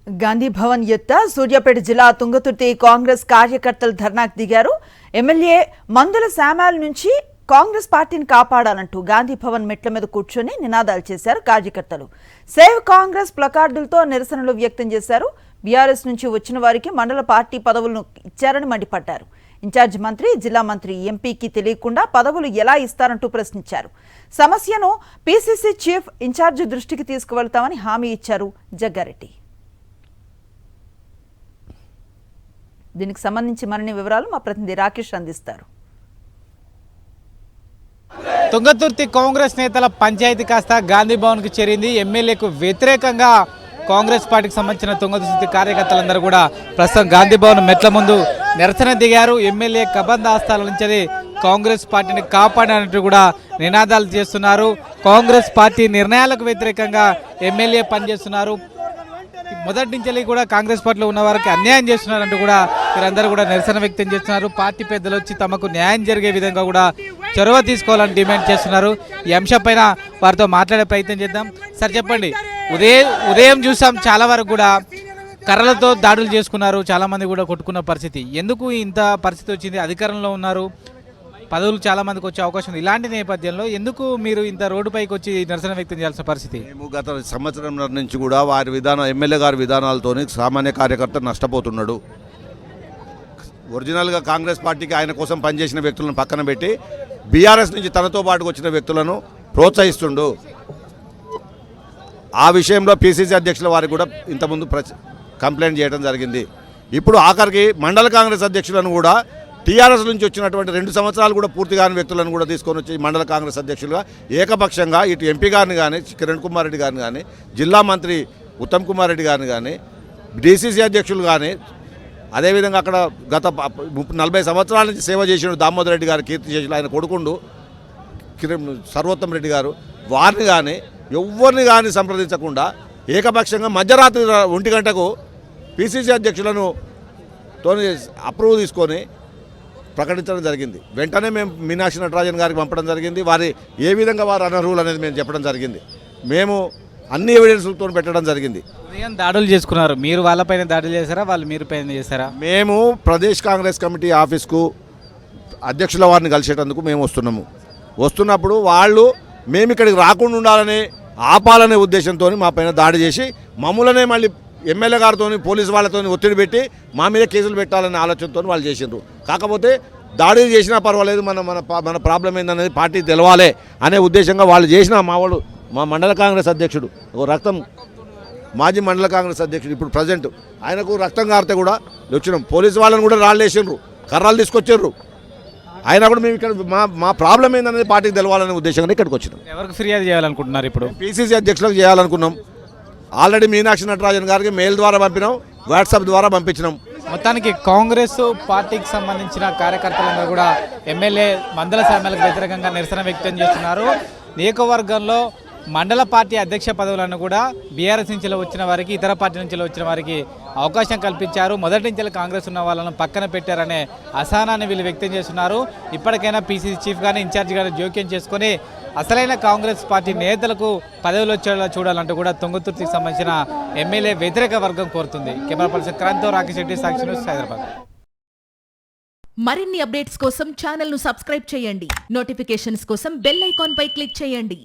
గాంధీ భవన్ ఎత్త సూర్యాపేట జిల్లా తుంగతుర్తి కాంగ్రెస్ కార్యకర్తలు ధర్నాకు దిగారు. ఎమ్మెల్యే మందుల శామ్యాల నుంచి కాంగ్రెస్ పార్టీని కాపాడాలంటూ గాంధీ భవన్ మెట్ల మీద కూర్చొని నినాదాలు చేశారు కార్యకర్తలు. సేవ్ కాంగ్రెస్ ప్లకార్డులతో నిరసనలు వ్యక్తం చేశారు. బీఆర్ఎస్ నుంచి వచ్చిన వారికి మండల పార్టీ పదవులను ఇచ్చారని మండిపడ్డారు. ఇన్ఛార్జ్ మంత్రి, జిల్లా మంత్రి, ఎంపీకి తెలియకుండా పదవులు ఎలా ఇస్తారంటూ ప్రశ్నించారు. సమస్యను పీసీసీ చీఫ్ ఇన్ఛార్జ్ దృష్టికి తీసుకువెళ్తామని హామీ ఇచ్చారు జగ్గారెడ్డి. దీనికి సంబంధించి మరిన్ని వివరాలు మా ప్రతినిధి రాకేష్ అందిస్తారు. తుంగతుర్తి కాంగ్రెస్ నేతల పంచాయతీ కాస్త గాంధీ భవన్కు చేరింది. ఎమ్మెల్యేకు వ్యతిరేకంగా కాంగ్రెస్ పార్టీకి సంబంధించిన తుంగతుర్తి కార్యకర్తలందరూ కూడా ప్రస్తుతం గాంధీ భవన్ మెట్ల ముందు నిరసన దిగారు. ఎమ్మెల్యే కబంధ ఆస్థానాల నుంచి కాంగ్రెస్ పార్టీని కాపాడినట్టు కూడా నినాదాలు చేస్తున్నారు. కాంగ్రెస్ పార్టీ నిర్ణయాలకు వ్యతిరేకంగా ఎమ్మెల్యే పనిచేస్తున్నారు. మొదటి నుంచి కూడా కాంగ్రెస్ పార్టీలో ఉన్న వారికి అన్యాయం చేస్తున్నారంటూ కూడా వీరందరూ కూడా నిరసన వ్యక్తం చేస్తున్నారు. పార్టీ పెద్దలు వచ్చి తమకు న్యాయం జరిగే విధంగా కూడా చొరవ తీసుకోవాలని డిమాండ్ చేస్తున్నారు. ఈ అంశంపైన వారితో మాట్లాడే ప్రయత్నం చేద్దాం. సార్ చెప్పండి, ఉదయం చూసాం చాలా వరకు కూడా కర్రలతో దాడులు చేసుకున్నారు, చాలా మంది కూడా కొట్టుకున్న పరిస్థితి. ఎందుకు ఇంత పరిస్థితి వచ్చింది? అధికారంలో ఉన్నారు, పదవులు చాలా మందికి వచ్చే అవకాశం ఉంది. ఇలాంటి నేపథ్యంలో ఎందుకు మీరు ఇంత రోడ్డుపైకి వచ్చి నిరసన వ్యక్తం చేయాల్సిన పరిస్థితి? మేము గత సంవత్సరం నుంచి కూడా వారి విధానం, ఎమ్మెల్యే గారి విధానాలతో సామాన్య కార్యకర్త నష్టపోతున్నాడు. ఒరిజినల్గా కాంగ్రెస్ పార్టీకి ఆయన కోసం పనిచేసిన వ్యక్తులను పక్కన పెట్టి బీఆర్ఎస్ నుంచి తనతో పాటుకు వచ్చిన వ్యక్తులను ప్రోత్సహిస్తుండు. ఆ విషయంలో పీసీసీ అధ్యక్షుల వారికి కూడా ఇంతకుముందు కంప్లైంట్ చేయడం జరిగింది. ఇప్పుడు ఆఖరికి మండల కాంగ్రెస్ అధ్యక్షులను కూడా టీఆర్ఎస్ నుంచి వచ్చినటువంటి 2 సంవత్సరాలు కూడా పూర్తి కాని వ్యక్తులను కూడా తీసుకొని వచ్చి మండల కాంగ్రెస్ అధ్యక్షులుగా ఏకపక్షంగా ఇటు ఎంపీ గారిని కానీ, కిరణ్ కుమార్ రెడ్డి గారిని కానీ, జిల్లా మంత్రి ఉత్తమ్ కుమార్ రెడ్డి గారిని కానీ, డీసీసీ అధ్యక్షులు కానీ, అదేవిధంగా అక్కడ గత 40 సంవత్సరాల నుంచి సేవ చేసిన దామోదర్ రెడ్డి గారు, కీర్తి చేసిన ఆయన కొడుకుండు సర్వోత్తమ్ రెడ్డి గారు, వారిని కానీ ఎవరిని కానీ సంప్రదించకుండా ఏకపక్షంగా మధ్యరాత్రి 1 గంటకు పీసీసీ అధ్యక్షులను అప్రూవ్ తీసుకొని ప్రకటించడం జరిగింది. వెంటనే మేము మీనాక్షి నటరాజన్ గారికి పంపడం జరిగింది. వారి ఏ విధంగా వారు అనర్హులు అనేది మేము చెప్పడం జరిగింది. మేము అన్ని ఎవిడెన్స్లతో పెట్టడం జరిగింది. దాడులు చేసుకున్నారు, మీరు వాళ్ళపైన దాడులు చేశారా, వాళ్ళు మీరు పైన చేశారా? మేము ప్రదేశ్ కాంగ్రెస్ కమిటీ ఆఫీస్కు అధ్యక్షుల వారిని కలిసేటందుకు మేము వస్తున్నప్పుడు వాళ్ళు మేము ఇక్కడికి రాకుండా ఉండాలని, ఆపాలనే ఉద్దేశంతో మా పైన దాడి చేసి మమ్మల్నే మళ్ళీ ఎమ్మెల్యే గారితో, పోలీసు వాళ్ళతో ఒత్తిడి పెట్టి మా మీద కేసులు పెట్టాలనే ఆలోచనతో వాళ్ళు చేసిండ్రు. కాకపోతే దాడులు చేసినా పర్వాలేదు, మన ప్రాబ్లం ఏందనేది పార్టీ తెలవాలి అనే ఉద్దేశంగా వాళ్ళు చేసిన మా మండల కాంగ్రెస్ అధ్యక్షుడు రక్తం, మాజీ మండల కాంగ్రెస్ అధ్యక్షుడు ఇప్పుడు ప్రజెంట్, ఆయనకు రక్తం కారితే కూడా వచ్చినాం. పోలీసు వాళ్ళని కూడా రాళ్ళు వేసిండ్రు, కర్రలు తీసుకొచ్చారు. అయినా కూడా మేము ఇక్కడ మా ప్రాబ్లం ఏందనేది పార్టీకి తెలవాలనే ఉద్దేశంగా ఇక్కడికి వచ్చినాం. ఎవరికి ఫిర్యాదు చేయాలనుకుంటున్నారు? ఇప్పుడు పీసీసీ అధ్యక్షులకు చేయాలనుకున్నాం. ఆల్రెడీ మీనాక్షి నటరాజన్ గారికి మెయిల్ ద్వారా పంపినాం, వాట్సాప్ ద్వారా పంపించినాం. మొత్తానికి కాంగ్రెస్ పార్టీకి సంబంధించిన కార్యకర్తలందరూ కూడా ఎమ్మెల్యే మందల శామ్యాలకు వ్యతిరేకంగా నిరసన వ్యక్తం చేస్తున్నారు. నియోజకవర్గంలో మండల పార్టీ అధ్యక్ష పదవులను కూడా బీఆర్ఎస్ నుంచి వచ్చిన వారికి, ఇతర పార్టీ నుంచి వచ్చిన వారికి అవకాశం కల్పించారు. మొదటి నుంచి కాంగ్రెస్ ఉన్న వాళ్ళను పక్కన పెట్టారనే అసహనాన్ని వీళ్ళు వ్యక్తం చేస్తున్నారు. ఇప్పటికైనా పీసీసీ చీఫ్ కానీ, ఇన్ఛార్జ్ కానీ జోక్యం చేసుకొని అసలైన కాంగ్రెస్ పార్టీ నేతలకు పదవులు వచ్చేలా చూడాలంటూ కూడా తుంగతుర్తికి సంబంధించిన ఎమ్మెల్యే వ్యతిరేక వర్గం కోరుతుంది. కెమెరా పర్సన్ క్రాంతితో రాకేష్ రెడ్డి, సాక్షి న్యూస్, హైదరాబాద్. మరిన్ని అప్డేట్స్ కోసం ఛానల్ ను సబ్స్క్రైబ్ చేయండి. నోటిఫికేషన్స్ కోసం బెల్ ఐకాన్ పై క్లిక్ చేయండి.